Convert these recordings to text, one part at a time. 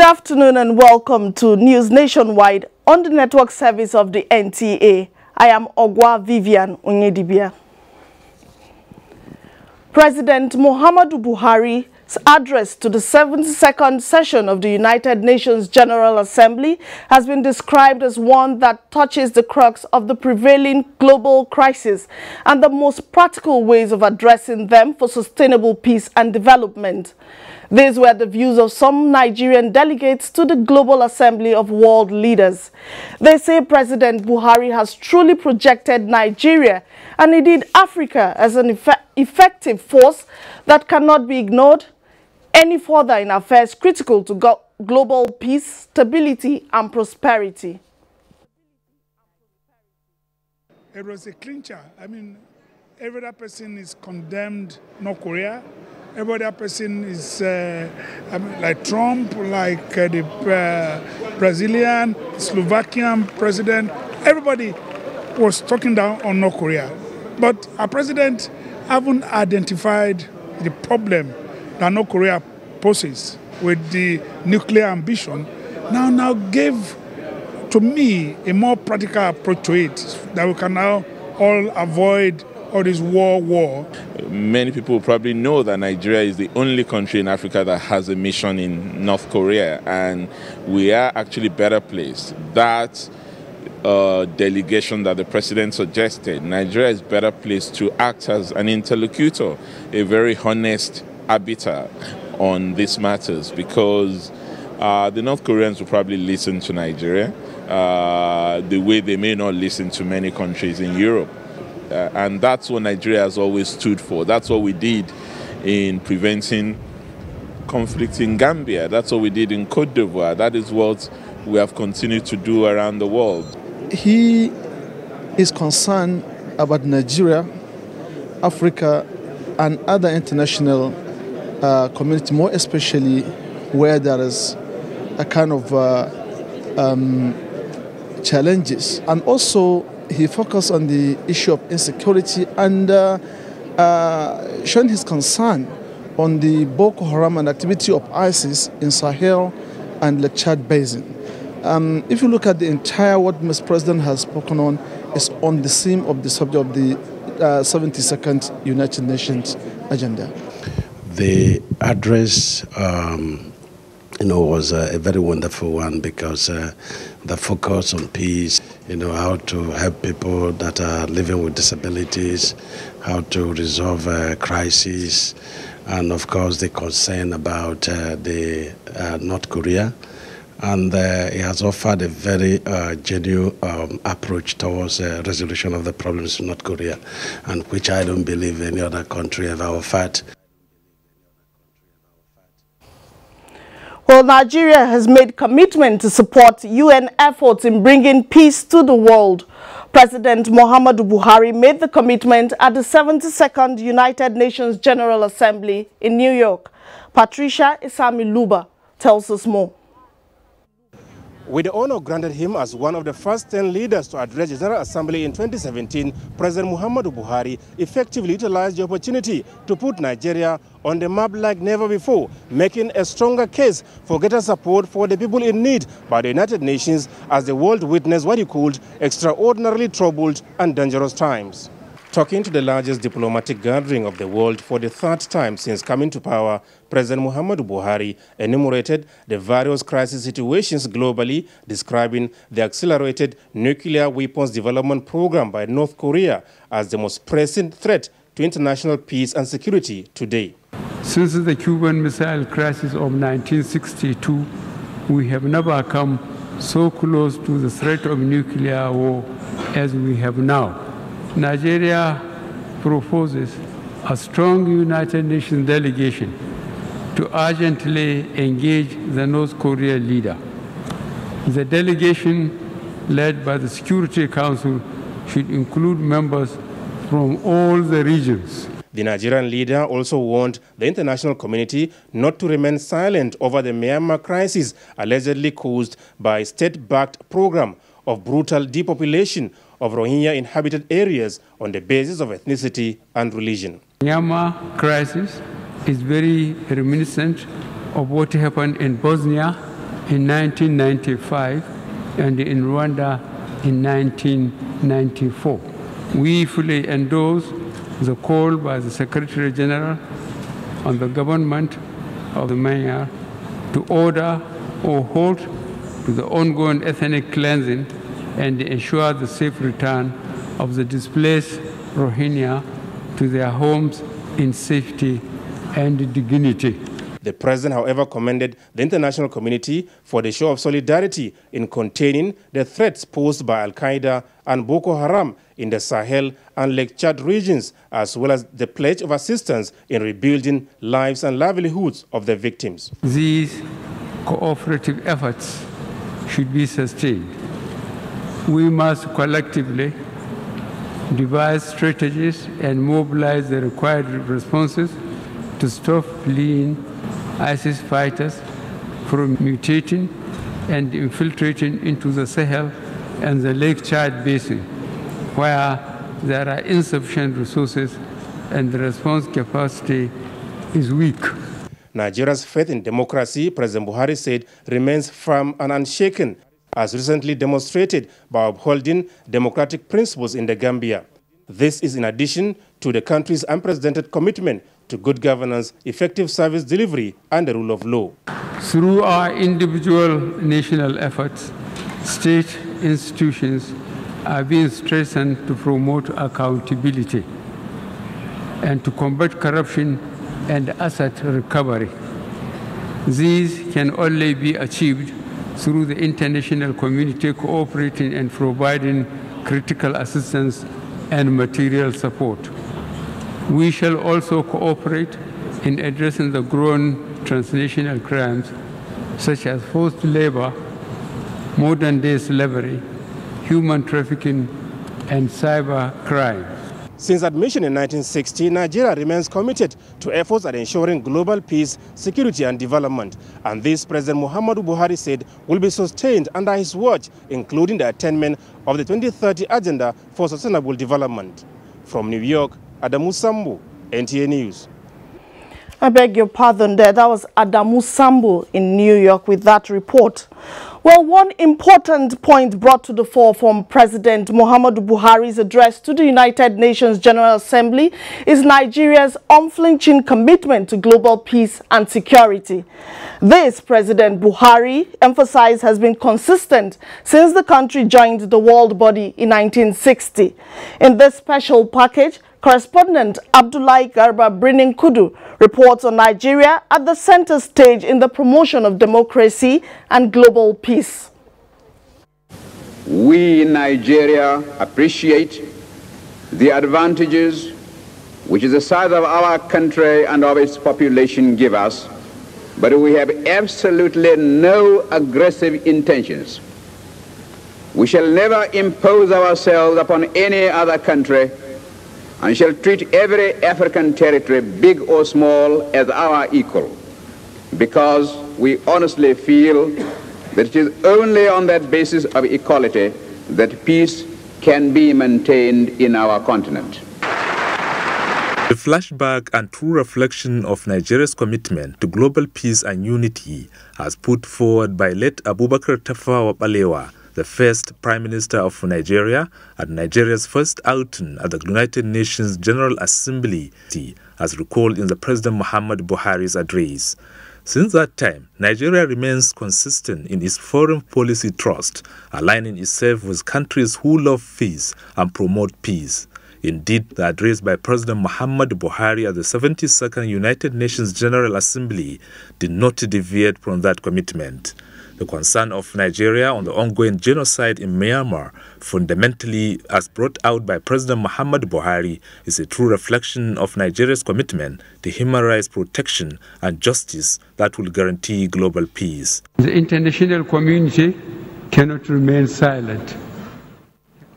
afternoon and welcome to News Nationwide on the network service of the NTA. I am Ogwa Vivian Onyedibia. President Muhammadu Buhari's address to the 72nd session of the United Nations General Assembly has been described as one that touches the crux of the prevailing global crisis and the most practical ways of addressing them for sustainable peace and development. These were the views of some Nigerian delegates to the Global Assembly of World Leaders. They say President Buhari has truly projected Nigeria and indeed Africa as an effective force that cannot be ignored any further in affairs critical to global peace, stability and prosperity. It was a clincher. I mean, every other person is condemned North Korea. Every other person is like Trump, like the Brazilian, Slovakian president. Everybody was talking down on North Korea. But our president haven't identified the problem that North Korea poses with the nuclear ambition. Now gave to me a more practical approach to it, that we can now all avoid all this war. Many people probably know that Nigeria is the only country in Africa that has a mission in North Korea, and we are actually better placed. That delegation that the president suggested, Nigeria is better placed to act as an interlocutor, a very honest arbiter on these matters, because the North Koreans will probably listen to Nigeria the way they may not listen to many countries in Europe. And that's what Nigeria has always stood for. That's what we did in preventing conflict in Gambia. That's what we did in Cote d'Ivoire. That is what we have continued to do around the world. He is concerned about Nigeria, Africa, and other international community, more especially where there is a kind of challenges. And also, he focused on the issue of insecurity and showing his concern on the Boko Haram and activity of ISIS in Sahel and the Chad Basin. If you look at the entire what Mr. President has spoken on, is on the theme of the subject of the 72nd United Nations agenda. The address was a very wonderful one, because the focus on peace, how to help people that are living with disabilities, how to resolve crises, and of course the concern about the North Korea. And he has offered a very genuine approach towards resolution of the problems in North Korea, and which I don't believe any other country ever offered. Well, Nigeria has made commitment to support UN efforts in bringing peace to the world. President Muhammadu Buhari made the commitment at the 72nd United Nations General Assembly in New York. Patricia Isami-Luba tells us more. With the honor granted him as one of the first 10 leaders to address the General Assembly in 2017, President Muhammadu Buhari effectively utilized the opportunity to put Nigeria on the map like never before, making a stronger case for greater support for the people in need by the United Nations as the world witnessed what he called extraordinarily troubled and dangerous times. Talking to the largest diplomatic gathering of the world for the third time since coming to power, President Muhammadu Buhari enumerated the various crisis situations globally, describing the accelerated nuclear weapons development program by North Korea as the most pressing threat to international peace and security today. Since the Cuban Missile Crisis of 1962, we have never come so close to the threat of nuclear war as we have now. Nigeria proposes a strong United Nations delegation to urgently engage the North Korean leader. The delegation, led by the Security Council, should include members from all the regions. The Nigerian leader also warned the international community not to remain silent over the Myanmar crisis allegedly caused by a state-backed program of brutal depopulation of Rohingya inhabited areas on the basis of ethnicity and religion. Myanmar crisis is very reminiscent of what happened in Bosnia in 1995 and in Rwanda in 1994. We fully endorse the call by the Secretary General on the government of the Myanmar to order or halt to the ongoing ethnic cleansing and ensure the safe return of the displaced Rohingya to their homes in safety and dignity. The president, however, commended the international community for the show of solidarity in containing the threats posed by Al-Qaeda and Boko Haram in the Sahel and Lake Chad regions, as well as the pledge of assistance in rebuilding lives and livelihoods of the victims. These cooperative efforts should be sustained. We must collectively devise strategies and mobilize the required responses to stop fleeing ISIS fighters from mutating and infiltrating into the Sahel and the Lake Chad basin, where there are insufficient resources and the response capacity is weak. Nigeria's faith in democracy, President Buhari said, remains firm and unshaken, as recently demonstrated by upholding democratic principles in the Gambia. This is in addition to the country's unprecedented commitment to good governance, effective service delivery, and the rule of law. Through our individual national efforts, state institutions are being strengthened to promote accountability and to combat corruption and asset recovery. These can only be achieved through the international community cooperating and providing critical assistance and material support. We shall also cooperate in addressing the growing transnational crimes such as forced labor, modern-day slavery, human trafficking, and cyber crime. Since admission in 1960, Nigeria remains committed to efforts at ensuring global peace, security, and development. And this, President Muhammadu Buhari said, will be sustained under his watch, including the attainment of the 2030 Agenda for Sustainable Development. From New York, Adamu Sambu, NTA News. I beg your pardon there. That was Adamu Sambu in New York with that report. Well, one important point brought to the fore from President Muhammadu Buhari's address to the United Nations General Assembly is Nigeria's unflinching commitment to global peace and security. This, President Buhari emphasized, has been consistent since the country joined the world body in 1960. In this special package, correspondent Abdullahi Garba Brinin Kudu reports on Nigeria at the center stage in the promotion of democracy and global peace. We in Nigeria appreciate the advantages which the size of our country and of its population give us, but we have absolutely no aggressive intentions. We shall never impose ourselves upon any other country and shall treat every African territory, big or small, as our equal, because we honestly feel that it is only on that basis of equality that peace can be maintained in our continent. A flashback and true reflection of Nigeria's commitment to global peace and unity as put forward by late Abubakar Tafawa Balewa, the first Prime Minister of Nigeria, at Nigeria's first outing at the United Nations General Assembly, as recalled in the President Muhammadu Buhari's address. Since that time, Nigeria remains consistent in its foreign policy thrust, aligning itself with countries who love peace and promote peace. Indeed, the address by President Muhammadu Buhari at the 72nd United Nations General Assembly did not deviate from that commitment. The concern of Nigeria on the ongoing genocide in Myanmar, fundamentally as brought out by President Muhammadu Buhari, is a true reflection of Nigeria's commitment to human rights protection and justice that will guarantee global peace. The international community cannot remain silent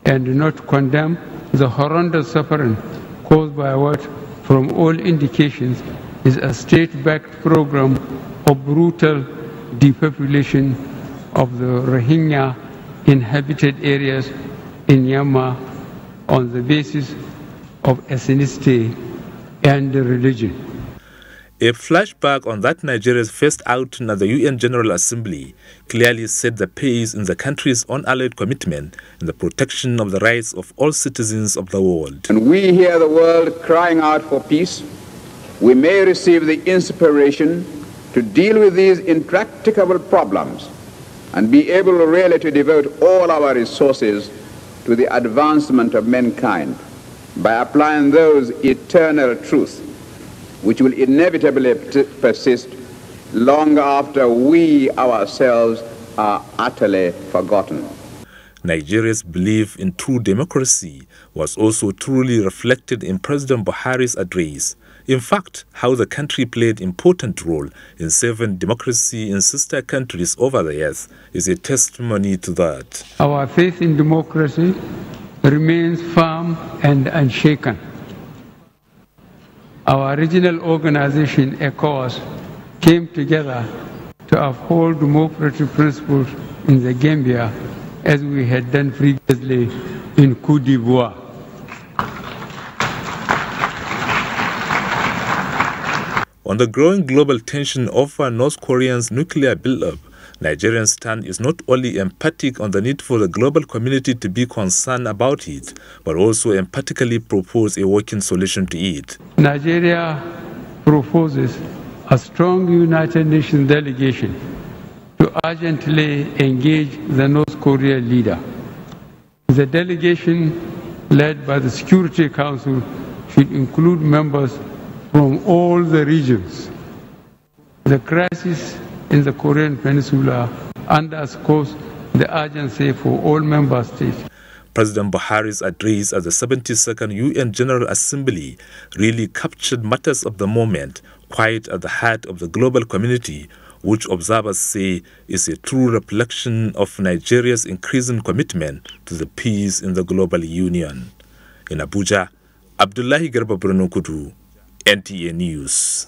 and not condemn the horrendous suffering caused by what, from all indications, is a state-backed program of brutal depopulation of the Rohingya inhabited areas in Myanmar on the basis of ethnicity and religion. A flashback on that Nigeria's first outing at the UN General Assembly clearly set the pace in the country's unalloyed commitment in the protection of the rights of all citizens of the world. And we hear the world crying out for peace, we may receive the inspiration to deal with these intractable problems and be able really to devote all our resources to the advancement of mankind by applying those eternal truths which will inevitably persist long after we ourselves are utterly forgotten. Nigeria's belief in true democracy was also truly reflected in President Buhari's address. In fact, how the country played an important role in serving democracy in sister countries over the years is a testimony to that. Our faith in democracy remains firm and unshaken. Our regional organization, ECOWAS, came together to uphold democratic principles in the Gambia as we had done previously in Côte d'Ivoire. On the growing global tension over North Korea's nuclear buildup, Nigeria's stand is not only emphatic on the need for the global community to be concerned about it, but also emphatically propose a working solution to it. Nigeria proposes a strong United Nations delegation to urgently engage the North Korean leader. The delegation, led by the Security Council, should include members from all the regions. The crisis in the Korean Peninsula underscores the urgency for all member states. President Buhari's address at the 72nd UN General Assembly really captured matters of the moment, quite at the heart of the global community, which observers say is a true reflection of Nigeria's increasing commitment to the peace in the global union. In Abuja, Abdullahi Garba Kudu, NTA News.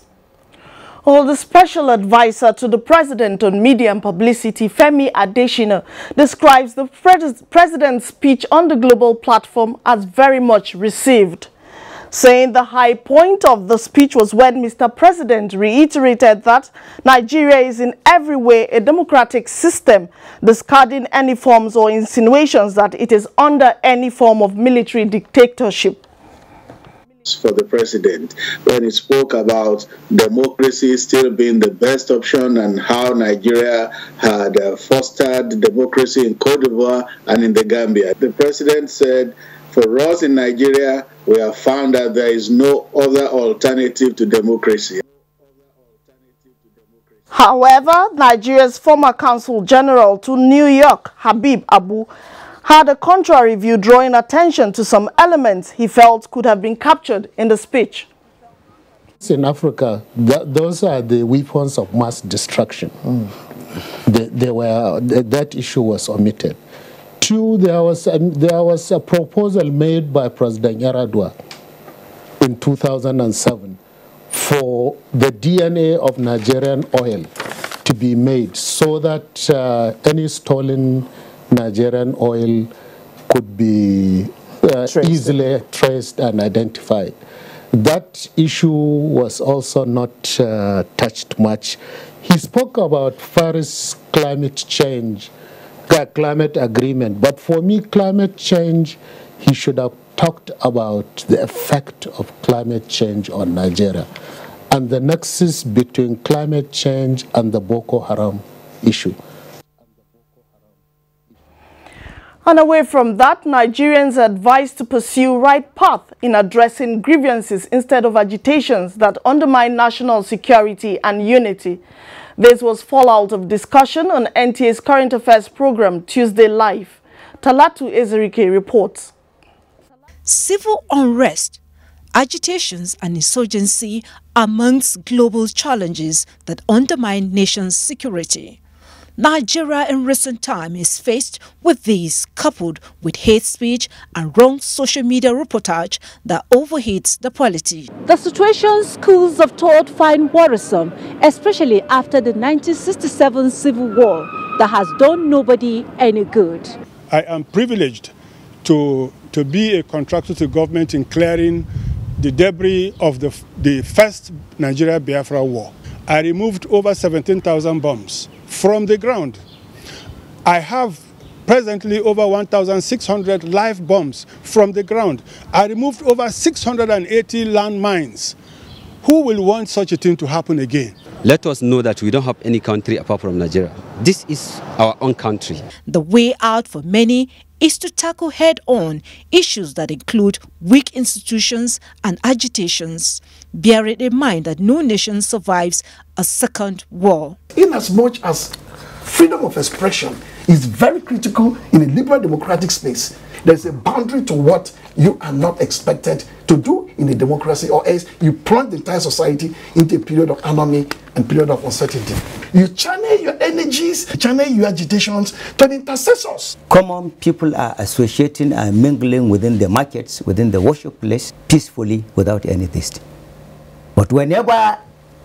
Well, the special advisor to the president on media and publicity, Femi Adesina, describes the president's speech on the global platform as very much received, saying the high point of the speech was when Mr. President reiterated that Nigeria is in every way a democratic system, discarding any forms or insinuations that it is under any form of military dictatorship. For the president, when he spoke about democracy still being the best option and how Nigeria had fostered democracy in Côte d'Ivoire and in the Gambia. The president said, for us in Nigeria, we have found that there is no other alternative to democracy. However, Nigeria's former Consul General to New York, Habib Abu, had a contrary view, drawing attention to some elements he felt could have been captured in the speech. In Africa, those are the weapons of mass destruction. That issue was omitted. Two, there was a proposal made by President Yar'Adua in 2007 for the DNA of Nigerian oil to be made so that any stolen Nigerian oil could be easily traced and identified. That issue was also not touched much. He spoke about Paris climate change, climate agreement, but for me, climate change, he should have talked about the effect of climate change on Nigeria and the nexus between climate change and the Boko Haram issue. And away from that, Nigerians are advised to pursue right path in addressing grievances instead of agitations that undermine national security and unity. This was fallout of discussion on NTA's Current Affairs program, Tuesday Live. Talatu Ezerike reports. Civil unrest, agitations and insurgency are amongst global challenges that undermine nations' security. Nigeria in recent time is faced with these, coupled with hate speech and wrong social media reportage that overheats the polity. The situation schools of thought find worrisome, especially after the 1967 Civil War that has done nobody any good. I am privileged to be a contractor to government in clearing the debris of the first Nigeria-Biafra war. I removed over 17,000 bombs from the ground. I have presently over 1,600 live bombs from the ground. I removed over 680 landmines. Who will want such a thing to happen again? Let us know that we don't have any country apart from Nigeria. This is our own country. The way out for many is to tackle head-on issues that include weak institutions and agitations, bearing in mind that no nation survives a second war. Inasmuch as freedom of expression is very critical in a liberal democratic space, there's a boundary to what you are not expected to do in a democracy, or else you plunge the entire society into a period of anarchy and period of uncertainty. You channel your energies, channel your agitations to the intercessors. Common people are associating and mingling within the markets, within the workplace, peacefully without any thing. But whenever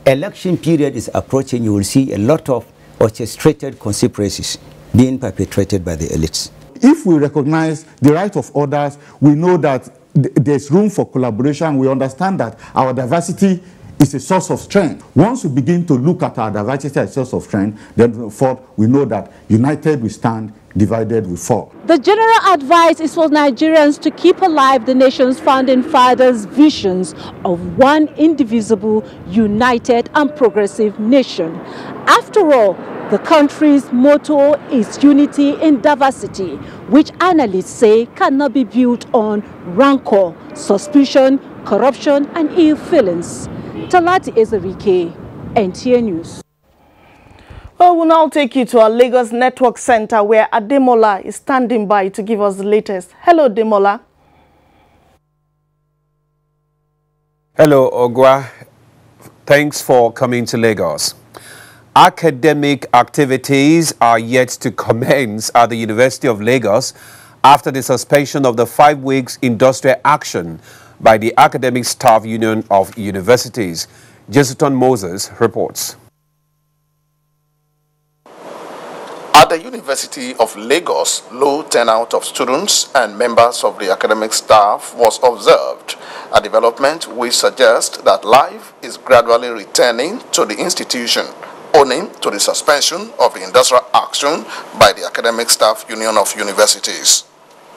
election period is approaching, you will see a lot of orchestrated conspiracies being perpetrated by the elites. If we recognize the right of others, we know that there's room for collaboration. We understand that our diversity is a source of strength. Once we begin to look at our diversity as a source of strength, then we know that united we stand, divided we fall. The general advice is for Nigerians to keep alive the nation's founding fathers' visions of one indivisible, united and progressive nation. After all, the country's motto is unity in diversity, which analysts say cannot be built on rancor, suspicion, corruption and ill feelings. Talati Ezerike, NTA News. Well, we'll now take you to our Lagos Network Center where Ademola is standing by to give us the latest. Hello, Ademola. Hello, Ogwa. Thanks for coming to Lagos. Academic activities are yet to commence at the University of Lagos after the suspension of the 5 weeks industrial action by the Academic Staff Union of Universities. Jesuton Moses reports. At the University of Lagos, low turnout of students and members of the academic staff was observed, a development which suggests that life is gradually returning to the institution, owing to the suspension of the industrial action by the Academic Staff Union of Universities.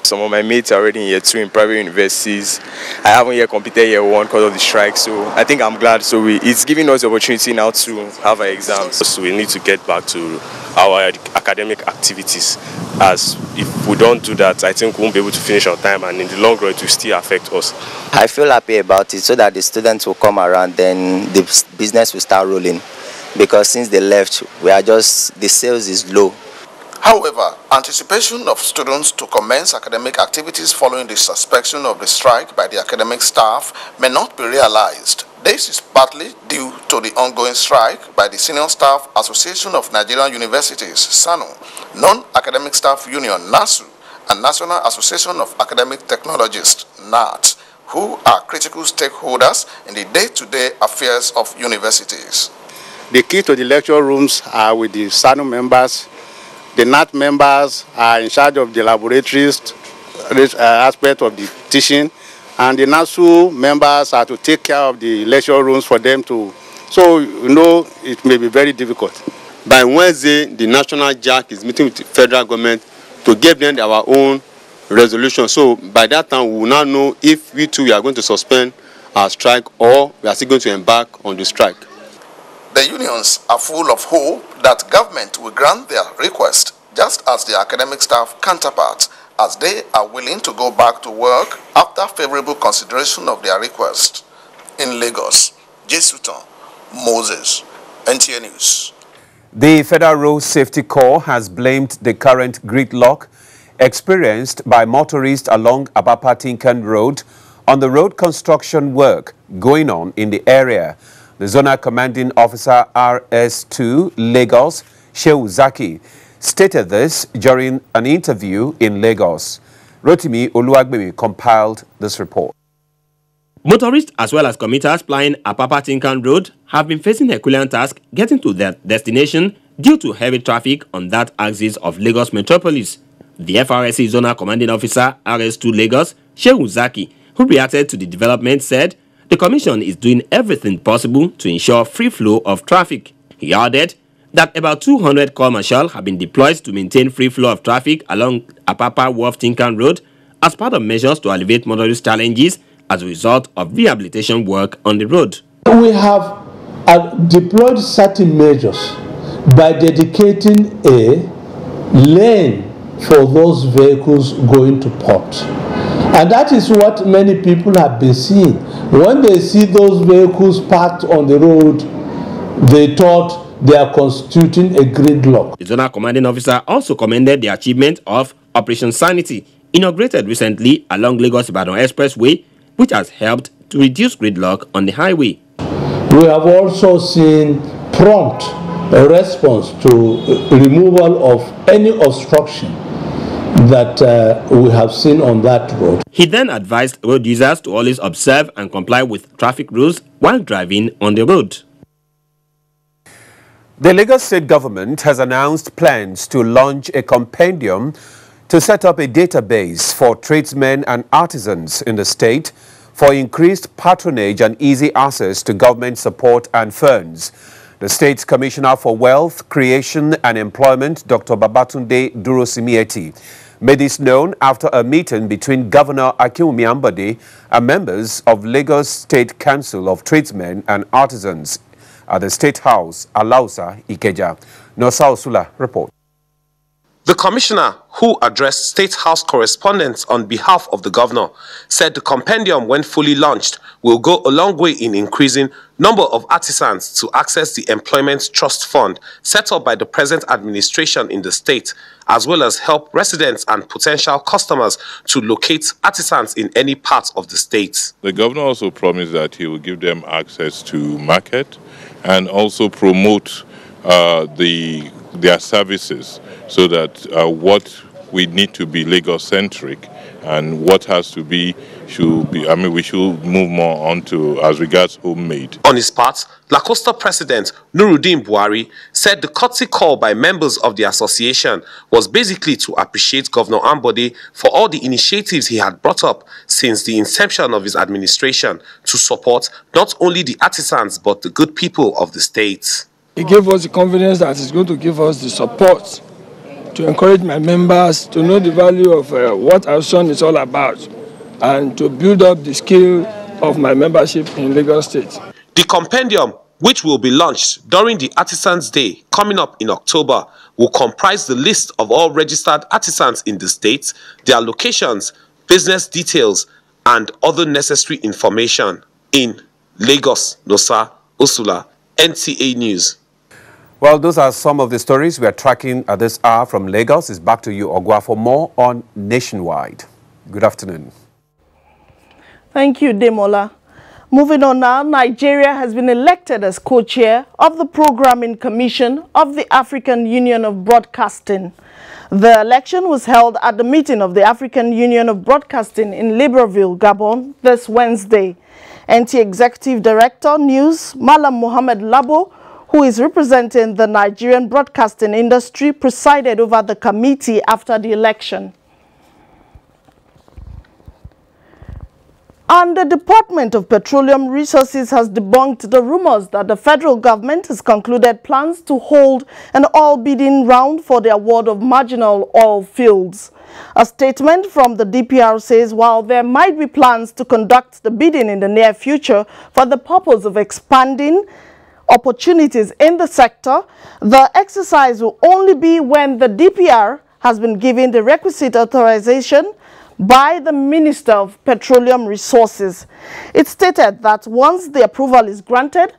Some of my mates are already in year 2 in private universities. I haven't yet completed year 1 because of the strike, so I think I'm glad. So it's giving us the opportunity now to have our exams. So we need to get back to our academic activities, as if we don't do that, I think we won't be able to finish on time, and in the long run it will still affect us. I feel happy about it so that the students will come around, then the business will start rolling. Because since they left, the sales is low. However, anticipation of students to commence academic activities following the suspension of the strike by the academic staff may not be realized. This is partly due to the ongoing strike by the Senior Staff Association of Nigerian Universities, SANU, Non-Academic Staff Union, NASU, and National Association of Academic Technologists, NAT, who are critical stakeholders in the day-to-day affairs of universities. The key to the lecture rooms are with the SANU members. The NAT members are in charge of the laboratories, aspect of the teaching, and the NASU members are to take care of the lecture rooms for them to. So, you know, it may be very difficult. By Wednesday, the National JAC is meeting with the federal government to give them our own resolution. So, by that time, we will now know if we too are going to suspend our strike or we are still going to embark on the strike. The unions are full of hope that government will grant their request, just as the academic staff counterparts, as they are willing to go back to work after favorable consideration of their request. In Lagos, Jesuton Moses, NTA News. The Federal Road Safety Corps has blamed the current gridlock experienced by motorists along Abapa-Tinkan Road on the road construction work going on in the area. The Zonal Commanding Officer RS2 Lagos, Shehu Zaki, stated this during an interview in Lagos. Rotimi Oluwagbemi compiled this report. Motorists as well as commuters plying Apapa-Tinkan Road have been facing a Herculean task getting to their destination due to heavy traffic on that axis of Lagos metropolis. The FRSC Zonal Commanding Officer RS2 Lagos, Shehu Zaki, who reacted to the development, said The Commission is doing everything possible to ensure free flow of traffic. He added that about 200 corps marshal have been deployed to maintain free flow of traffic along Apapa Wharf Tinkan Road as part of measures to alleviate motorist challenges as a result of rehabilitation work on the road. We have deployed certain measures by dedicating a lane for those vehicles going to port. And that is what many people have been seeing. When they see those vehicles parked on the road, they thought they are constituting a gridlock. The zonal commanding officer also commended the achievement of Operation Sanity, inaugurated recently along Lagos-Ibadan Expressway, which has helped to reduce gridlock on the highway. We have also seen prompt response to removal of any obstruction that we have seen on that road. He then advised road users to always observe and comply with traffic rules while driving on the road. The Lagos State government has announced plans to launch a compendium to set up a database for tradesmen and artisans in the state for increased patronage and easy access to government support and funds. The State's Commissioner for Wealth, Creation and Employment, Dr. Babatunde Durosimieti, made this known after a meeting between Governor Akinwumi Ambode and members of Lagos State Council of Tradesmen and Artisans at the State House, Alausa, Ikeja. Nosa Osula report. The commissioner, who addressed State House correspondents on behalf of the governor, said the compendium, when fully launched, will go a long way in increasing number of artisans to access the Employment Trust Fund set up by the present administration in the state, as well as help residents and potential customers to locate artisans in any part of the state. The governor also promised that he will give them access to market and also promote their services, so that what we need to be Lagos-centric and what has to be should be, we should move more on to as regards homemade. On his part, La Costa President Nuruddin Buhari said the courtesy call by members of the association was basically to appreciate Governor Ambode for all the initiatives he had brought up since the inception of his administration to support not only the artisans but the good people of the state. He gave us the confidence that he's going to give us the support to encourage my members to know the value of what our son is all about and to build up the skill of my membership in Lagos State. The compendium, which will be launched during the Artisans' Day coming up in October, will comprise the list of all registered artisans in the state, their locations, business details, and other necessary information. In Lagos, Nosa Osula, NTA News. Well, those are some of the stories we are tracking at this hour from Lagos. It's back to you, Ogwa, for more on Nationwide. Good afternoon. Thank you, Demola. Moving on now, Nigeria has been elected as co-chair of the Programming Commission of the African Union of Broadcasting. The election was held at the meeting of the African Union of Broadcasting in Libreville, Gabon, this Wednesday. NTA Executive Director News, Malam Mohamed Labo, who is representing the Nigerian broadcasting industry, presided over the committee after the election. And the Department of Petroleum Resources has debunked the rumors that the federal government has concluded plans to hold an oil bidding round for the award of marginal oil fields. A statement from the DPR says while there might be plans to conduct the bidding in the near future for the purpose of expanding opportunities in the sector, the exercise will only be when the DPR has been given the requisite authorization by the Minister of Petroleum Resources. It stated that once the approval is granted,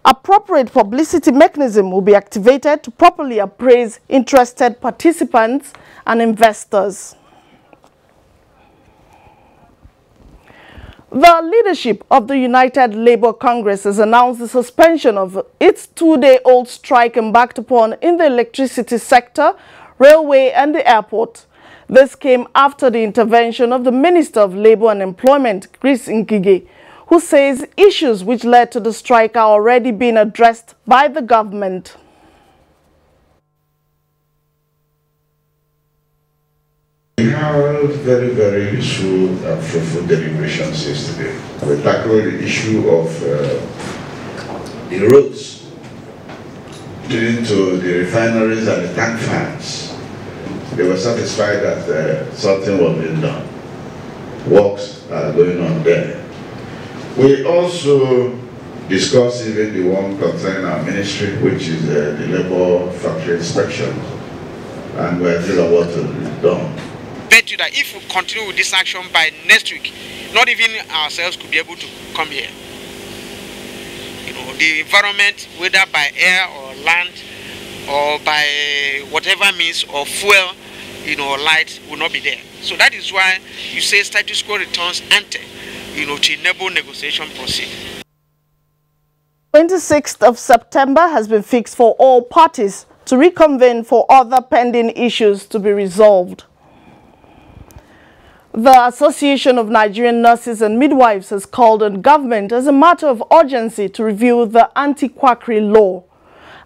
appropriate publicity mechanism will be activated to properly appraise interested participants and investors. The leadership of the United Labour Congress has announced the suspension of its two-day-old strike embarked upon in the electricity sector, railway and the airport. This came after the intervention of the Minister of Labour and Employment, Chris Ngige, who says issues which led to the strike are already being addressed by the government. We held very, very useful and fruitful deliberations yesterday. We tackled the issue of the roads leading to the refineries and the tank farms. They were satisfied that something was being done. Works are going on there. We also discussed even the one concerning our ministry, which is the labor factory inspection, and we agreed on what to be done. Bet you that if we continue with this action by next week, not even ourselves could be able to come here. You know, the environment, whether by air or land or by whatever means of fuel, you know, light, will not be there. So that is why you say status quo returns ante, you know, to enable negotiation proceed. 26th of September has been fixed for all parties to reconvene for other pending issues to be resolved. The Association of Nigerian Nurses and Midwives has called on government as a matter of urgency to review the anti-quackery law.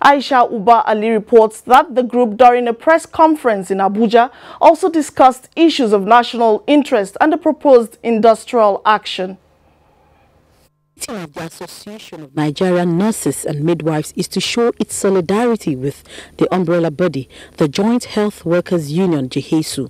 Aisha Uba Ali reports that the group, during a press conference in Abuja, also discussed issues of national interest and the proposed industrial action. The meeting of the Association of Nigerian Nurses and Midwives is to show its solidarity with the umbrella body, the Joint Health Workers Union, JHESU.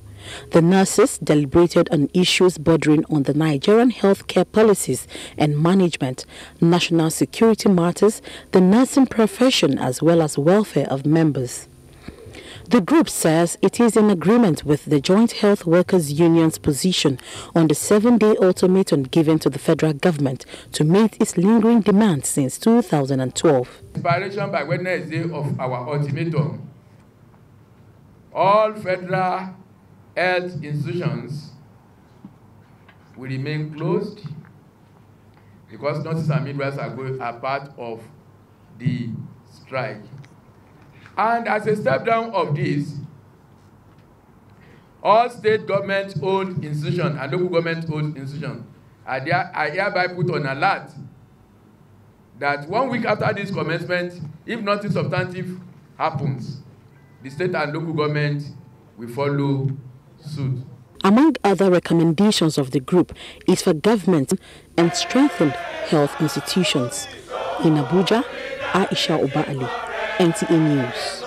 The nurses deliberated on issues bordering on the Nigerian healthcare policies and management, national security matters, the nursing profession, as well as welfare of members. The group says it is in agreement with the Joint Health Workers Union's position on the 7-day ultimatum given to the federal government to meet its lingering demands since 2012. Expiration by Wednesday of our ultimatum. All federal health institutions will remain closed because nurses and midwives are part of the strike. And as a step down of this, all state government-owned institutions and local government-owned institutions are hereby put on alert that 1 week after this commencement, if nothing substantive happens, the state and local government will follow suit. Among other recommendations of the group is for government and strengthened health institutions. In Abuja, Aisha Uba Ali, NTA News.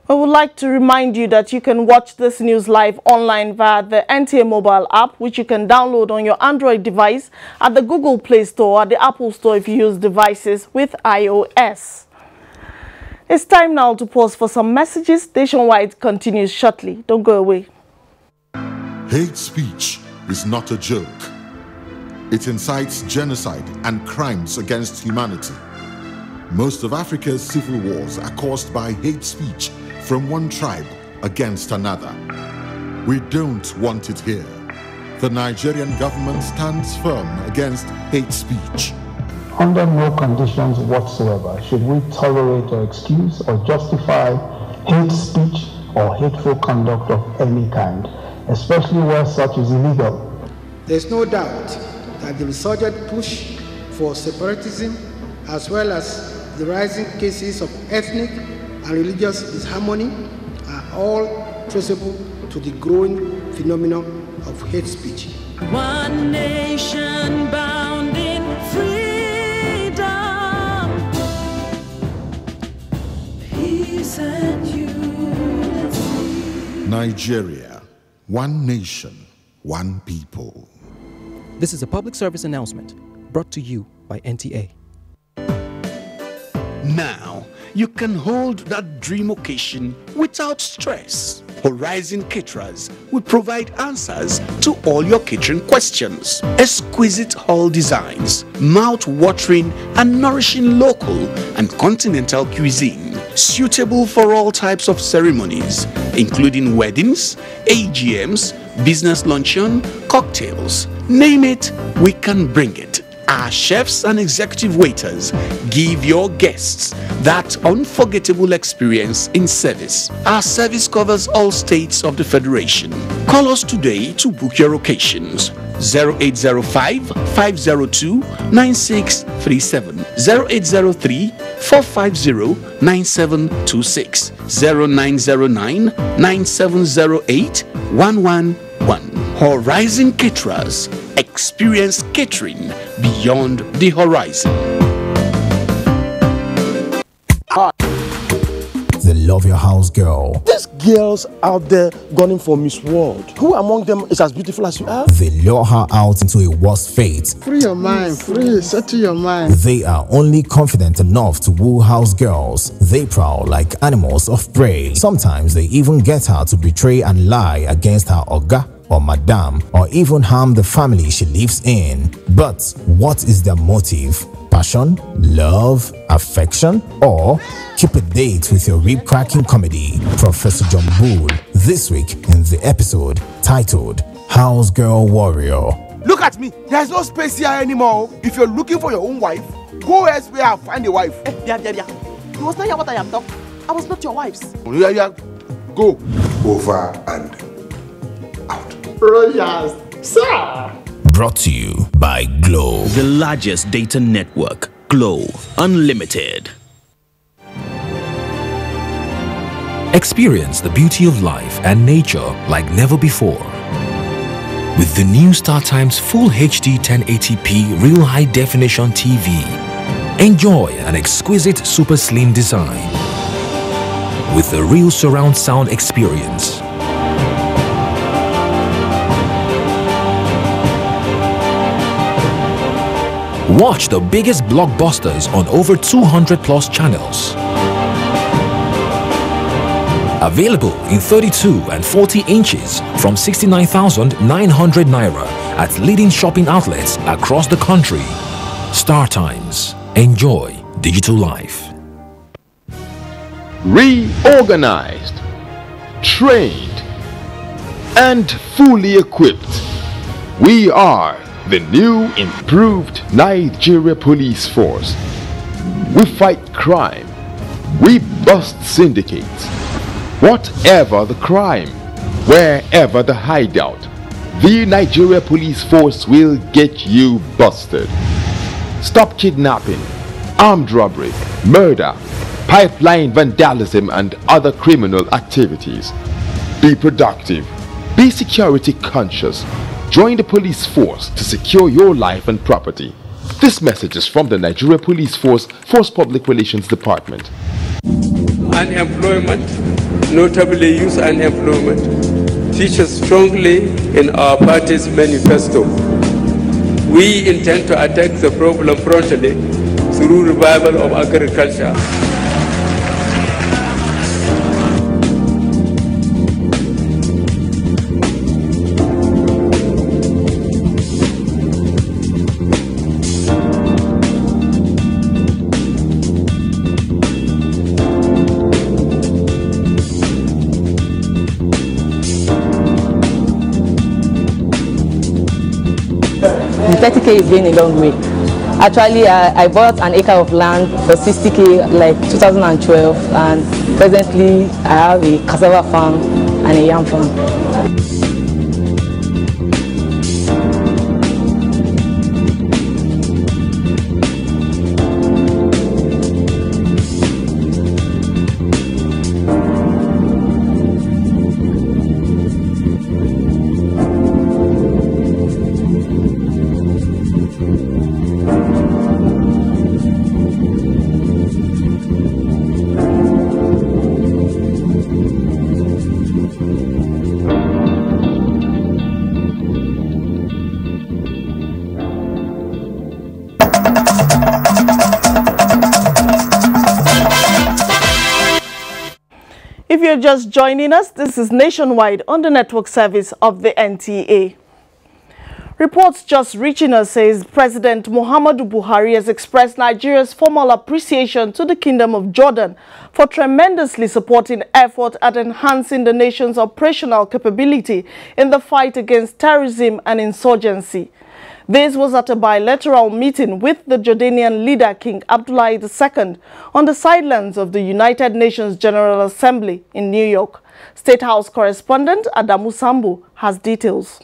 I would like to remind you that you can watch this news live online via the NTA mobile app, which you can download on your Android device at the Google Play Store or the Apple Store if you use devices with iOS. It's time now to pause for some messages. Nationwide continues shortly. Don't go away. Hate speech is not a joke. It incites genocide and crimes against humanity. Most of Africa's civil wars are caused by hate speech from one tribe against another. We don't want it here. The Nigerian government stands firm against hate speech. Under no conditions whatsoever should we tolerate or excuse or justify hate speech or hateful conduct of any kind, especially where such is illegal. There is no doubt that the resurgent push for separatism, as well as the rising cases of ethnic and religious disharmony, are all traceable to the growing phenomenon of hate speech. One nation bound in freedom, peace and unity. Nigeria, one nation, one people. This is a public service announcement brought to you by NTA. Now, you can hold that dream occasion without stress. Horizon Caterers will provide answers to all your catering questions. Exquisite hall designs, mouth-watering and nourishing local and continental cuisine, suitable for all types of ceremonies, including weddings, AGMs, business luncheon, cocktails. Name it, we can bring it. Our chefs and executive waiters give your guests that unforgettable experience in service. Our service covers all states of the Federation. Call us today to book your occasions. 0805-502-9637, 0803-450-9726, 0909-9708 111. Horizon Caterers. Experience catering beyond the horizon. The Love Your House girl. These girls out there gunning for Miss World. Who among them is as beautiful as you are? They lure her out into a worse fate. Free your mind, free, settle your mind. They are only confident enough to woo house girls. They prowl like animals of prey. Sometimes they even get her to betray and lie against her oga or madam, or even harm the family she lives in. But what is their motive? Passion, love, affection, or keep a date with your rib-cracking comedy, Professor John Bull, this week in the episode titled House Girl Warrior. Look at me, there's no space here anymore. If you're looking for your own wife, go elsewhere and find a wife. You was not hear what I am talking. I was not your wife's. Yeah, go. Over and Royals, sir. Brought to you by Glow, the largest data network. Glow Unlimited. Experience the beauty of life and nature like never before. With the new StarTimes Full HD 1080p Real High Definition TV. Enjoy an exquisite super slim design with a real surround sound experience. Watch the biggest blockbusters on over 200 plus channels. Available in 32 and 40 inches from 69,900 Naira at leading shopping outlets across the country. StarTimes. Enjoy digital life. Reorganized, trained, and fully equipped. We are the new improved Nigeria Police Force. We fight crime. We bust syndicates. Whatever the crime, wherever the hideout, the Nigeria Police Force will get you busted. Stop kidnapping, armed robbery, murder, pipeline vandalism, and other criminal activities. Be productive. Be security conscious. Join the police force to secure your life and property. This message is from the Nigeria Police Force Public Relations Department. Unemployment, notably youth unemployment, features strongly in our party's manifesto. We intend to attack the problem frontally through revival of agriculture. The 30K is going a long way. Actually, I bought an acre of land for 60K like 2012, and presently I have a cassava farm and a yam farm. If you're just joining us, this is Nationwide on the network service of the NTA. Reports just reaching us says President Muhammadu Buhari has expressed Nigeria's formal appreciation to the Kingdom of Jordan for tremendously supporting effort at enhancing the nation's operational capability in the fight against terrorism and insurgency. This was at a bilateral meeting with the Jordanian leader King Abdullah II on the sidelines of the United Nations General Assembly in New York. State House correspondent Adamu Sambu has details.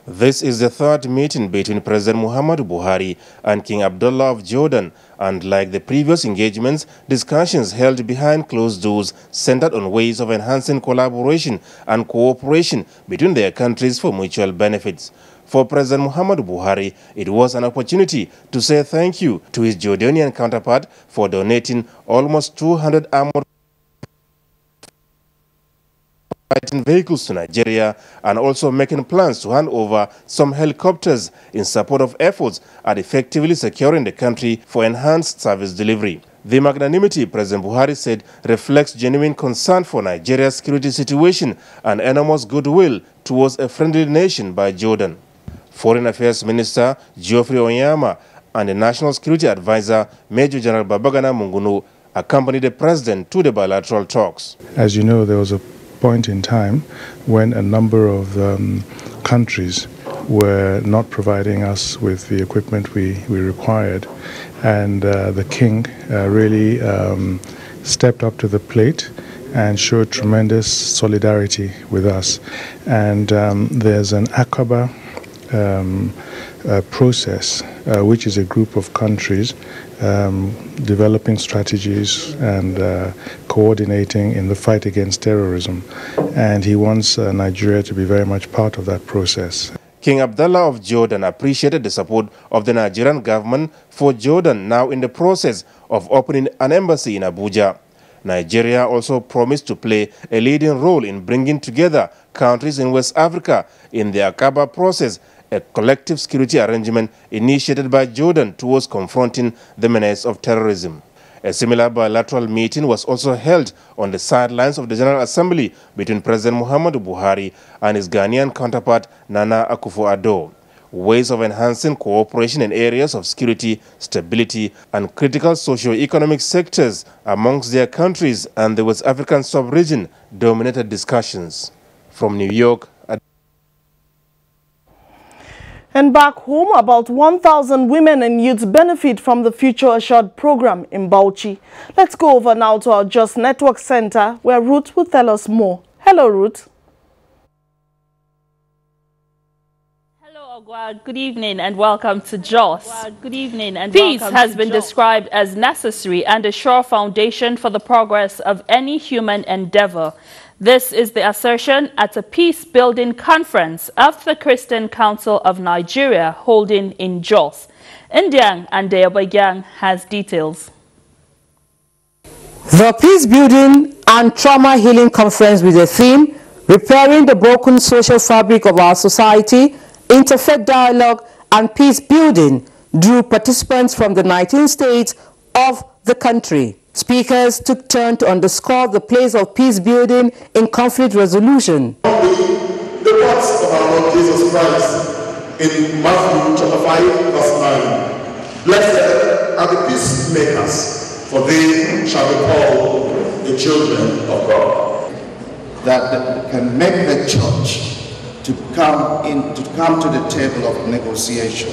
This is the third meeting between President Muhammadu Buhari and King Abdullah of Jordan And like the previous engagements, discussions held behind closed doors centered on ways of enhancing collaboration and cooperation between their countries for mutual benefits. For President Muhammadu Buhari, it was an opportunity to say thank you to his Jordanian counterpart for donating almost 200 armored fighting vehicles to Nigeria, and also making plans to hand over some helicopters in support of efforts at effectively securing the country for enhanced service delivery. The magnanimity, President Buhari said, reflects genuine concern for Nigeria's security situation and enormous goodwill towards a friendly nation by Jordan. Foreign Affairs Minister Geoffrey Onyama and the National Security Advisor Major General Babagana Mungunu accompanied the President to the bilateral talks. As you know, there was a point in time when a number of countries were not providing us with the equipment we required, and the King really stepped up to the plate and showed tremendous solidarity with us. And there's an Aqaba process, which is a group of countries developing strategies and coordinating in the fight against terrorism. And he wants Nigeria to be very much part of that process. King Abdullah of Jordan appreciated the support of the Nigerian government for Jordan, now in the process of opening an embassy in Abuja. Nigeria also promised to play a leading role in bringing together countries in West Africa in the Aqaba process, a collective security arrangement initiated by Jordan towards confronting the menace of terrorism. A similar bilateral meeting was also held on the sidelines of the General Assembly between President Muhammadu Buhari and his Ghanaian counterpart Nana Akufo-Addo. Ways of enhancing cooperation in areas of security, stability, and critical socio-economic sectors amongst their countries and the West African sub-region dominated discussions. From New York, and back home, about 1,000 women and youths benefit from the Future Assured program in Bauchi. Let's go over now to our Just Network Center, where Ruth will tell us more. Hello, Ruth. Hello, Ogwa. Good evening and welcome to Jos. Peace has been described as necessary and a sure foundation for the progress of any human endeavor. This is the assertion at a peace-building conference of the Christian Council of Nigeria holding in Jos. Ndiang and Deobagyang has details. The Peace-Building and Trauma Healing Conference with the theme, Repairing the Broken Social Fabric of Our Society, Interfaith Dialogue and Peace-Building, drew participants from the 19 states of the country. Speakers took turn to underscore the place of peace building in conflict resolution. The words of our Lord Jesus Christ in Matthew chapter 5 verse 9. Blessed are the peacemakers, for they shall be called the children of God. That can make the church to come to the table of negotiation,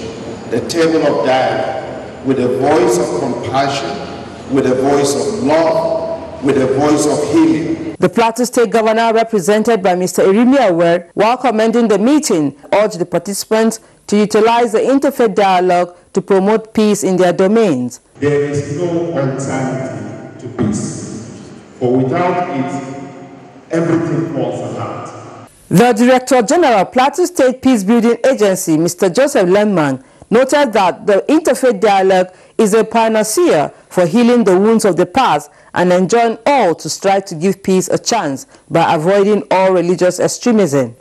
the table of dialogue, with a voice of compassion, with a voice of love, with a voice of healing. The Plateau State Governor, represented by Mr. Irimi Awer, while commending the meeting, urged the participants to utilize the interfaith dialogue to promote peace in their domains. There is no alternative to peace, for without it, everything falls apart. The Director General, Plateau State Peace Building Agency, Mr. Joseph Lemman, noted that the interfaith dialogue is a panacea for healing the wounds of the past and enjoin all to strive to give peace a chance by avoiding all religious extremism.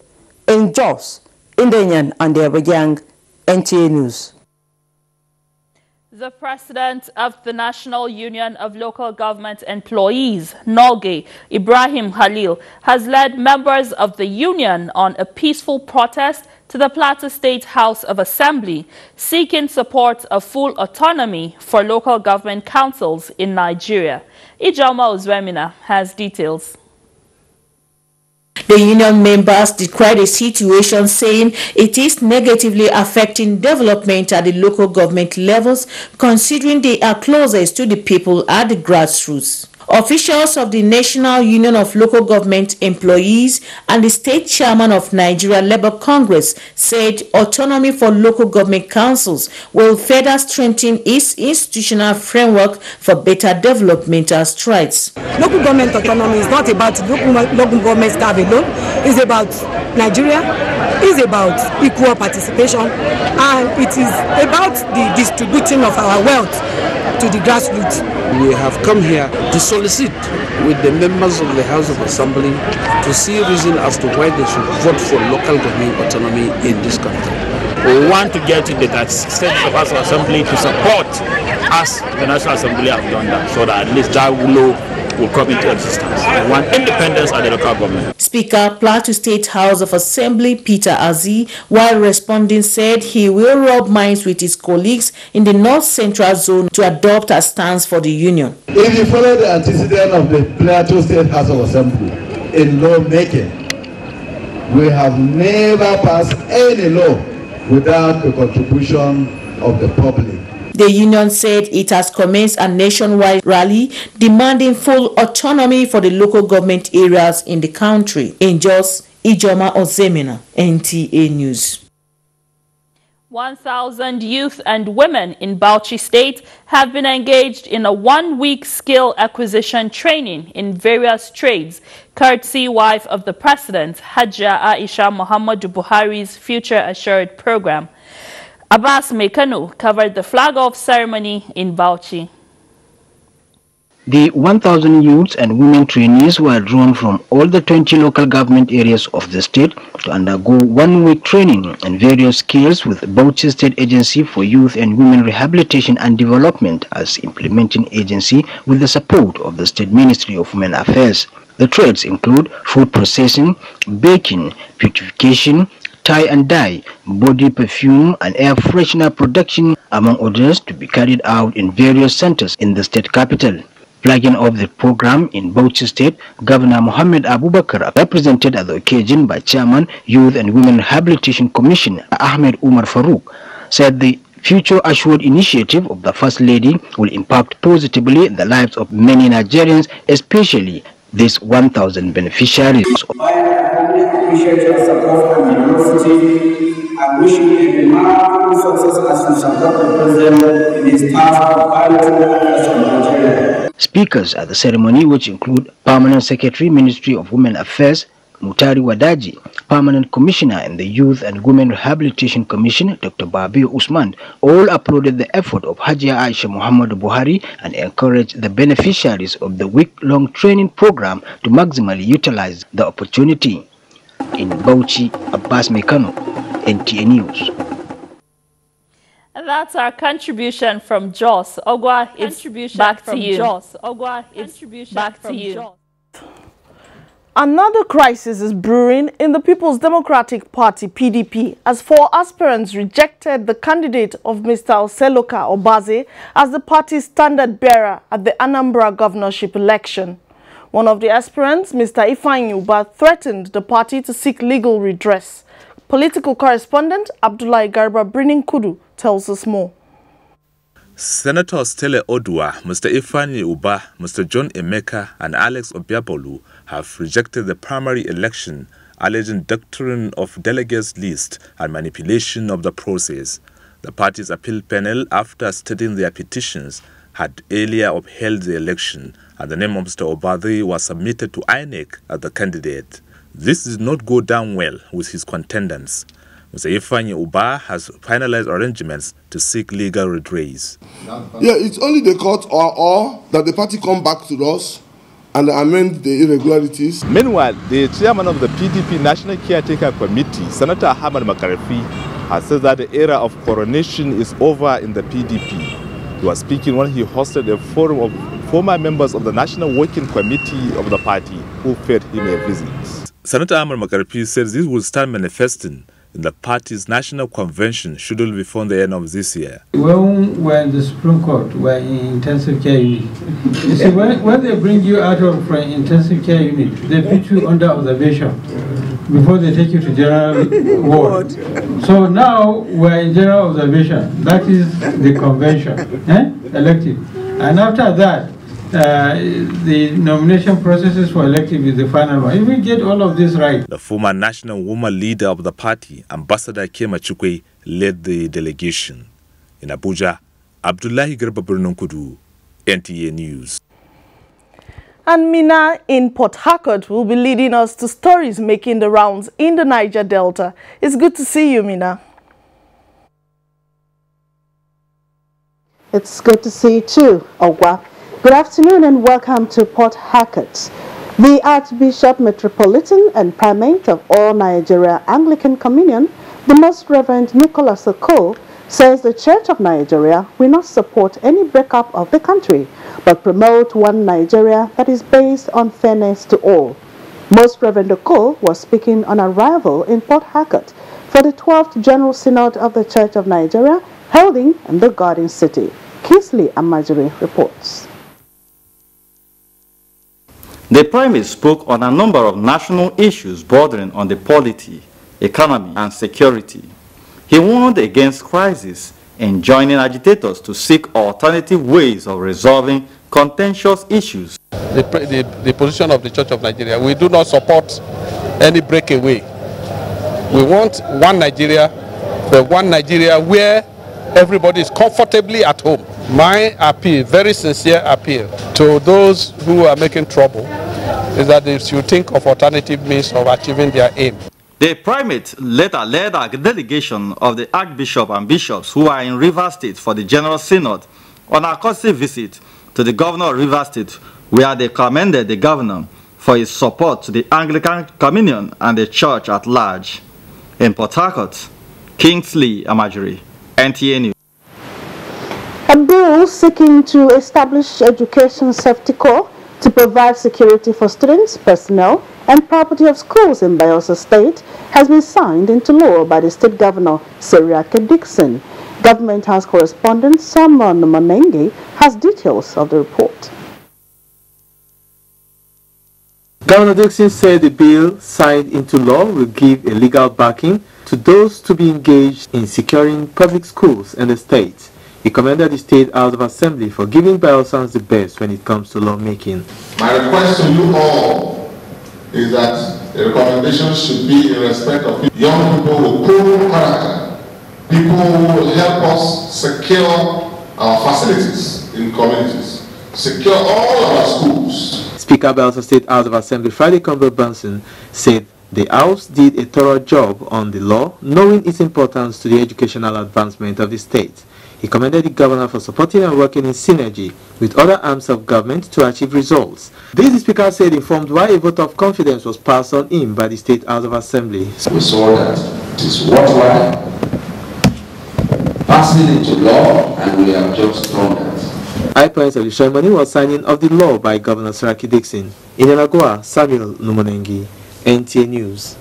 In Jos, Ndenyan and Deobagyang, NTA News. The president of the National Union of Local Government Employees, NOLGE, Ibrahim Khalil, has led members of the union on a peaceful protest to the Plateau State House of Assembly, seeking support of full autonomy for local government councils in Nigeria. Ijoma Uzwemina has details. The union members decried the situation, saying it is negatively affecting development at the local government levels, considering they are closest to the people at the grassroots. Officials of the National Union of Local Government Employees and the state chairman of Nigeria Labour Congress said autonomy for local government councils will further strengthen its institutional framework for better developmental strides. Local government autonomy is not about local government staff alone. It's about Nigeria. It's about equal participation, and it is about the distributing of our wealth to the grassroots. We have come here to solicit with the members of the House of Assembly to see reason as to why they should vote for local government autonomy in this country. We want to get to the state of House of Assembly to support us, the National Assembly have done that, so that at least that law will come into existence. We want independence at the local government. Speaker, Plateau State House of Assembly Peter Azi, while responding, said he will rub minds with his colleagues in the North Central Zone to adopt a stance for the union. If you follow the antecedent of the Plateau State House of Assembly in lawmaking, we have never passed any law without the contribution of the public. The union said it has commenced a nationwide rally demanding full autonomy for the local government areas in the country. In Jos, Ijoma Ozemena, NTA News. 1,000 youth and women in Bauchi State have been engaged in a one-week skill acquisition training in various trades, courtesy wife of the President, Hajia Aisha Muhammadu Buhari's Future Assured program. Abbas Mekano covered the flag-off ceremony in Bauchi. The 1,000 youths and women trainees were drawn from all the 20 local government areas of the state to undergo one-week training in various skills with Bauchi State Agency for Youth and Women Rehabilitation and Development as implementing agency with the support of the State Ministry of Women Affairs. The trades include food processing, baking, purification, tie and dye, body perfume and air freshener production, among others, to be carried out in various centers in the state capital. Flagging off the program in Bauchi State, Governor Mohammed Abubakar, represented at the occasion by Chairman, Youth and Women Rehabilitation Commission, Ahmed Umar Farouk, said the Future Assured initiative of the First Lady will impact positively the lives of many Nigerians, especially these 1,000 beneficiaries. I appreciate your support and generosity. I wish you a remarkable success as you support the President in his task of piloting the affairs of Nigeria. Speakers at the ceremony, which include Permanent Secretary, Ministry of Women Affairs, Mutari Wadaji, Permanent Commissioner in the Youth and Women Rehabilitation Commission, Dr. Babi Usman, all applauded the effort of Hajia Aisha Muhammadu Buhari and encouraged the beneficiaries of the week-long training program to maximally utilize the opportunity. In Bauchi, Abbas Mekano, NTA News. And that's our contribution from Jos. Ogwa, it's back to you. Ogwa, it's back to you. Another crisis is brewing in the People's Democratic Party, PDP, as 4 aspirants rejected the candidate of Mr. Oseloka Obaze as the party's standard bearer at the Anambra governorship election. One of the aspirants, Mr. Ifeanyi Uba, threatened the party to seek legal redress. Political correspondent Abdullahi Garba Kudu tells us more. Senator Stele Odua, Mr. Ifeanyi Uba, Mr. John Emeka and Alex Obiabolu have rejected the primary election, alleging doctrine of delegates list and manipulation of the process. The party's appeal panel, after studying their petitions, had earlier upheld the election, and the name of Mr. Obade was submitted to INEC as the candidate. This did not go down well with his contenders. Mr. Ifeanyi Uba has finalized arrangements to seek legal redress. Yeah, it's only the court or that the party come back to us and amend the irregularities. Meanwhile, the chairman of the PDP National Caretaker Committee, Senator Ahmad Makarifi, has said that the era of coronation is over in the PDP. He was speaking when he hosted a forum of former members of the National Working Committee of the party who paid him a visit. Senator Ahmad Makarifi says this will start manifesting in the party's national convention scheduled before the end of this year. When we're in the Supreme Court, we're in intensive care unit. You see, when they bring you out of from intensive care unit, they put you under observation before they take you to general ward. So now we're in general observation. That is the convention, elective. And after that, the nomination processes for elective is the final one. If we get all of this right. The former national woman leader of the party, Ambassador Kema Chukwe, led the delegation. In Abuja, Abdullahi Garba Birnin Kudu, NTA News. And Mina in Port Harcourt will be leading us to stories making the rounds in the Niger Delta. It's good to see you, Mina. It's good to see you too, Ogwa. Good afternoon and welcome to Port Harcourt. The Archbishop Metropolitan and Primate of all Nigeria Anglican Communion, the Most Reverend Nicholas Oko, says the Church of Nigeria will not support any breakup of the country, but promote one Nigeria that is based on fairness to all. Most Reverend Oko was speaking on arrival in Port Harcourt for the 12th General Synod of the Church of Nigeria, holding in the Garden City. Kingsley Amajiri reports. The Primate spoke on a number of national issues bordering on the polity, economy, and security. He warned against crisis and joining agitators to seek alternative ways of resolving contentious issues. The position of the Church of Nigeria, we do not support any breakaway. We want one Nigeria, but one Nigeria where everybody is comfortably at home. My appeal, very sincere appeal to those who are making trouble, is that they should think of alternative means of achieving their aim. The Primate later led a delegation of the Archbishop and bishops who are in Rivers State for the General Synod on a courtesy visit to the Governor of Rivers State, where they commended the Governor for his support to the Anglican Communion and the Church at large. In Port Harcourt, Kingsley Amajiri, NTA News. A bill seeking to establish education safety corps to provide security for students, personnel, and property of schools in Bayelsa State has been signed into law by the State Governor, Seriake Dixon. Government House correspondent Samuel Numonenge has details of the report. Governor Dixon said the bill signed into law will give a legal backing to those to be engaged in securing public schools in the state. He commended the State House of Assembly for giving Bayelsans the best when it comes to lawmaking. My request to you all is that the recommendation should be in respect of young people with proven character, people who will help us secure our facilities in communities, secure all of our schools. Speaker of Bayelsa State House of Assembly Friday Convo Benson said the House did a thorough job on the law, knowing its importance to the educational advancement of the state. He commended the governor for supporting and working in synergy with other arms of government to achieve results. This, the speaker said, informed why a vote of confidence was passed on him by the State House of Assembly. We saw that it is worthwhile passing into law, and we have just done that. High points of the ceremony was signing of the law by Governor Seriake Dixon. In Elagua, Samuel Numonengi, NTA News.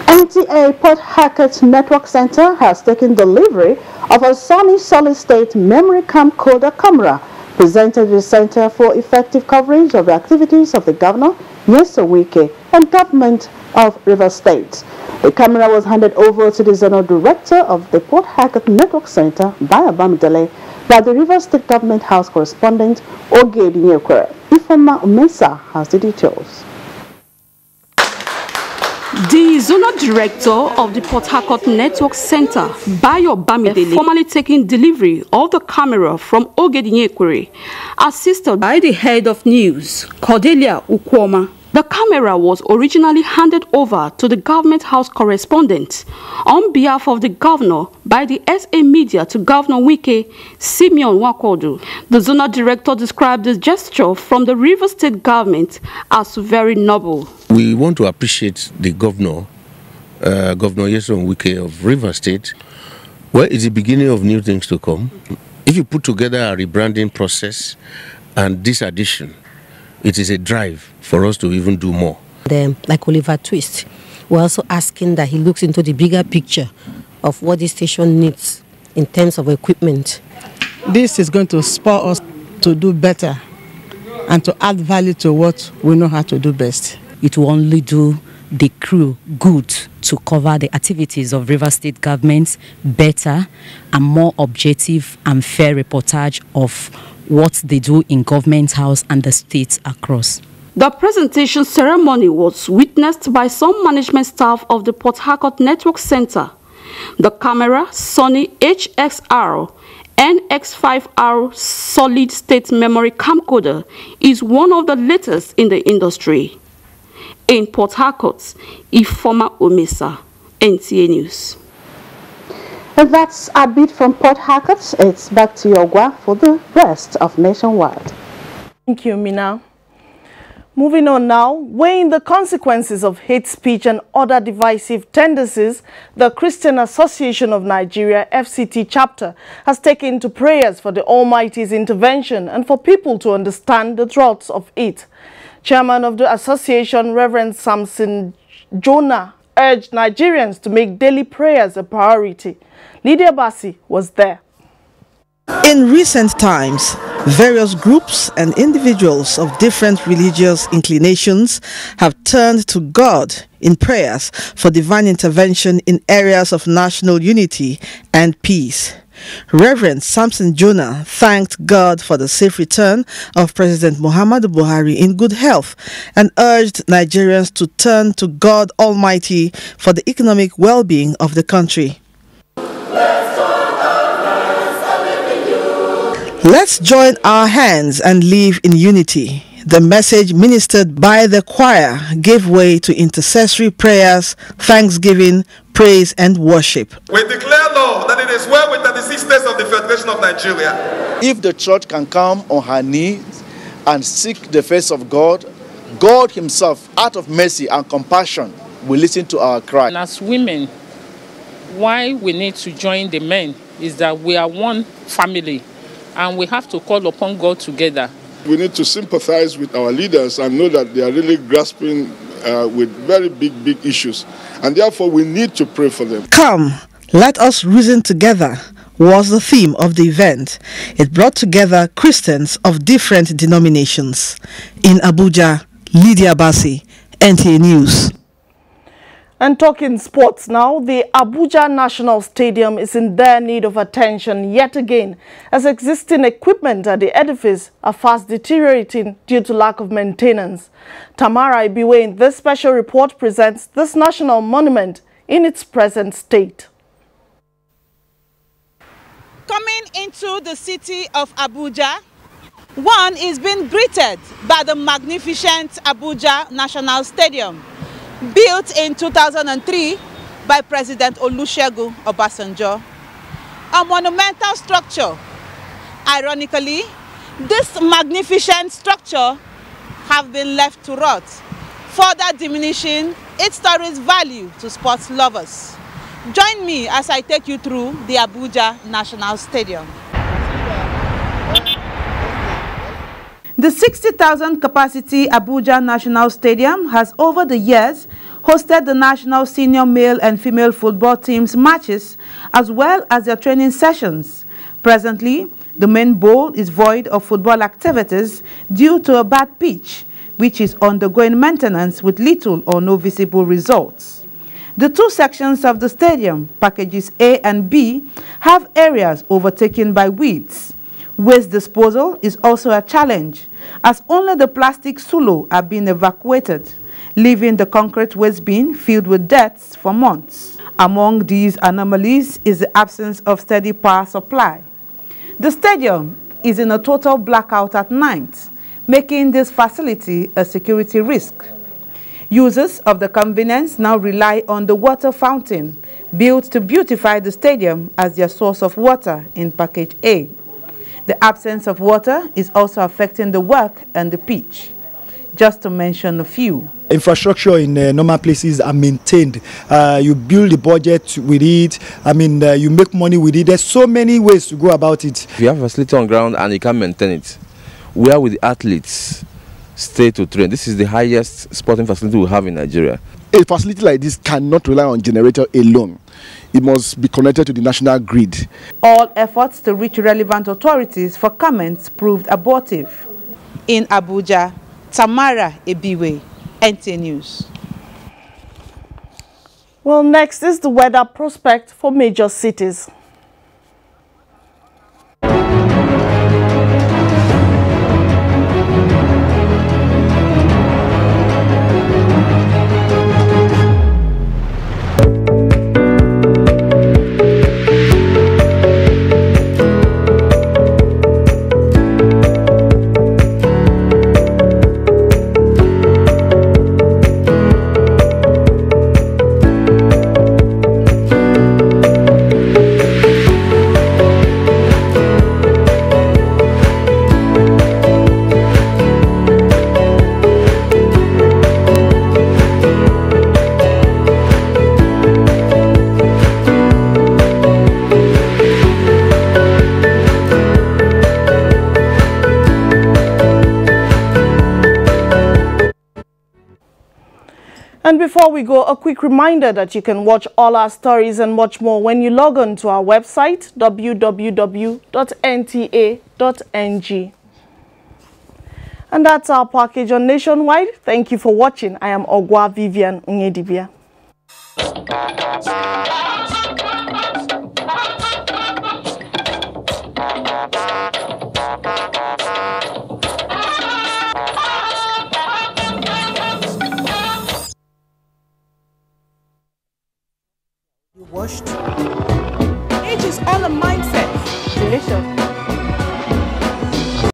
NTA Port Harcourt Network Center has taken delivery of a Sony solid-state memory camcorder camera presented to the Center for Effective Coverage of the Activities of the Governor, Nyesom Wike, and Government of Rivers State. The camera was handed over to the Zonal Director of the Port Harcourt Network Center, Baya Bamidele, by the Rivers State Government House correspondent, Oge Dinyekwe. Ifoma Umesa has the details. The Zonal Director of the Port Harcourt Network Center, Bayo Bamidele, formally taking delivery of the camera from Oge Dinyekwe, assisted by the head of news, Cordelia Ukwoma. The camera was originally handed over to the Government House correspondent on behalf of the governor by the SA media to Governor Wike, Simeon Wakodu. The Zonal Director described this gesture from the Rivers State government as very noble. We want to appreciate the governor, Governor Nyesom Wike of Rivers State. Well, it's the beginning of new things to come. If you put together a rebranding process and this addition, it is a drive for us to even do more. Like Oliver Twist, we're also asking that he looks into the bigger picture of what this station needs in terms of equipment. This is going to spur us to do better and to add value to what we know how to do best. It will only do the crew good to cover the activities of Rivers State government better and more objective and fair reportage of what they do in government house and the states across. The presentation ceremony was witnessed by some management staff of the Port Harcourt Network Center. The camera, Sony HXR NX5R solid-state memory camcorder, is one of the latest in the industry. In Port Harcourt, Ifoma Omesa, NTA News. And that's a bit from Port Harcourt. It's back to Yogwa for the rest of Nationwide. Thank you, Mina. Moving on now, weighing the consequences of hate speech and other divisive tendencies, the Christian Association of Nigeria, FCT chapter, has taken to prayers for the Almighty's intervention and for people to understand the droughts of it. Chairman of the association, Reverend Samson Jonah, urged Nigerians to make daily prayers a priority. Lydia Bassi was there. In recent times, various groups and individuals of different religious inclinations have turned to God in prayers for divine intervention in areas of national unity and peace. Reverend Samson Jonah thanked God for the safe return of President Muhammadu Buhari in good health and urged Nigerians to turn to God Almighty for the economic well-being of the country. Let's join our hands and live in unity. The message ministered by the choir gave way to intercessory prayers, thanksgiving, praise and worship. We declare, Lord, that it is well with the 36 states of the Federation of Nigeria. If the church can come on her knees and seek the face of God, God himself, out of mercy and compassion, will listen to our cry. And as women, why we need to join the men is that we are one family and we have to call upon God together. We need to sympathize with our leaders and know that they are really grasping with very big issues. And therefore, we need to pray for them. Come, let us reason together was the theme of the event. It brought together Christians of different denominations. In Abuja, Lydia Bassi, NTA News. And talking sports now, the Abuja National Stadium is in dire need of attention yet again, as existing equipment at the edifice are fast deteriorating due to lack of maintenance. Tamara Ibiwe in this special report presents this national monument in its present state. Coming into the city of Abuja, one is being greeted by the magnificent Abuja National Stadium, built in 2003 by President Olusegun Obasanjo. A monumental structure. Ironically, this magnificent structure have been left to rot, further diminishing its tourist value to sports lovers. Join me as I take you through the Abuja National Stadium. The 60,000 capacity Abuja National Stadium has over the years hosted the national senior male and female football teams' matches as well as their training sessions. Presently, the main bowl is void of football activities due to a bad pitch, which is undergoing maintenance with little or no visible results. The two sections of the stadium, packages A and B, have areas overtaken by weeds. Waste disposal is also a challenge, as only the plastic silo are being evacuated, leaving the concrete waste bin filled with dirt for months. Among these anomalies is the absence of steady power supply. The stadium is in a total blackout at night, making this facility a security risk. Users of the convenience now rely on the water fountain built to beautify the stadium as their source of water in package A. The absence of water is also affecting the work and the pitch, just to mention a few. Infrastructure in normal places are maintained. You build the budget with it. You make money with it. There's so many ways to go about it. If you have a facility on ground and you can't maintain it, where will the athletes stay to train? This is the highest sporting facility we have in Nigeria. A facility like this cannot rely on generator alone. It must be connected to the national grid. All efforts to reach relevant authorities for comments proved abortive. In Abuja, Tamara Ibiwe, NTA News. Well, next is the weather prospect for major cities. And before we go, a quick reminder that you can watch all our stories and much more when you log on to our website, www.nta.ng. And that's our package on Nationwide. Thank you for watching. I am Ogwa Vivian Ungedibia. Age is all a mindset.